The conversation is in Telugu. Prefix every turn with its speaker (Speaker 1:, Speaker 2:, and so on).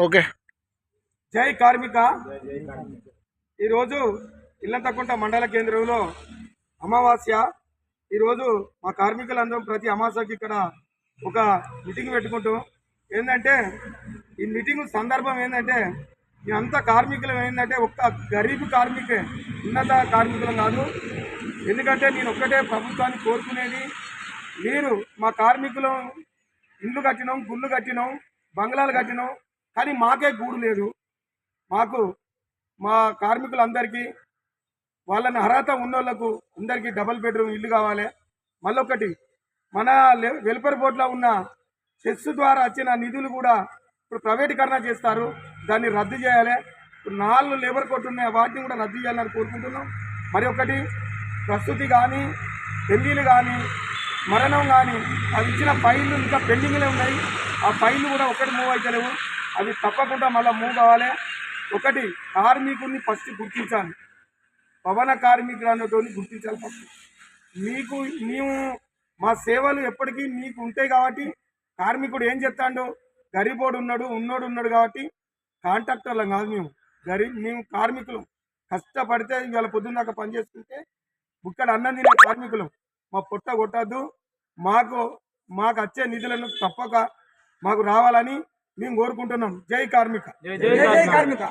Speaker 1: ఓకే.
Speaker 2: జై కార్మిక. ఈరోజు ఇల్లంతకుంట మండల కేంద్రంలో అమావాస్య. ఈరోజు మా కార్మికులందరం ప్రతి అమావాస్యకి ఇక్కడ ఒక మీటింగ్ పెట్టుకుంటాం. ఏంటంటే ఈ మీటింగ్ సందర్భం ఏంటంటే మేమంతా కార్మికులం ఏంటంటే ఒక్క గరీబ్ కార్మికే, ఉన్నత కార్మికులం కాదు. ఎందుకంటే నేను ఒక్కటే ప్రభుత్వాన్ని కోరుకునేది, మీరు మా కార్మికులం ఇల్లు కట్టినాం, గుళ్ళు కట్టినాం, బంగ్లాలు కట్టినాం, కానీ మాకే గూడు లేదు. మాకు మా కార్మికులందరికీ వాళ్ళని అర్హత ఉన్నోళ్లకు అందరికీ డబుల్ బెడ్రూమ్ ఇల్లు కావాలి. మళ్ళొకటి, మన వెల్ఫేర్ బోర్డులో ఉన్న సెస్ ద్వారా వచ్చిన నిధులు కూడా ఇప్పుడు ప్రైవేటీకరణ చేస్తారు, దాన్ని రద్దు చేయాలి. 4 లేబర్ కోర్టు ఉన్నాయి, వాటిని కూడా రద్దు చేయాలని కోరుకుంటున్నాం. మరి ఒకటి, ప్రస్తుతి కానీ, పెళ్ళిళ్ళు కానీ, మరణం కానీ అవి ఇచ్చిన ఫైళ్ళు ఇంకా పెండింగ్లే ఉన్నాయి. ఆ ఫైళ్ళు కూడా ఒకటి మూవ్ అవుతలేవు, అవి తప్పకుండా మళ్ళీ మూవ్ కావాలి. ఒకటి, కార్మికుడిని ఫస్ట్ గుర్తించాలి, పవన కార్మికులు అన్నటువంటి గుర్తించాలి ఫస్ట్. మేము మా సేవలు ఎప్పటికీ మీకు ఉంటాయి కాబట్టి, కార్మికుడు ఏం చెప్తాడో, గరీబోడు ఉన్నోడు కాబట్టి కాంట్రాక్టర్లం కాదు మేము. మేము కార్మికులు కష్టపడితే ఇవాళ పొద్దున్న దాకా పనిచేసుకుంటే బుక్కడ అన్నం తినే కార్మికులు. మా పొట్ట కొట్టద్దు, మాకు వచ్చే నిధులను తప్పక మాకు రావాలని మేము కోరుకుంటున్నాం. జై కార్మిక.
Speaker 1: జై కార్మిక.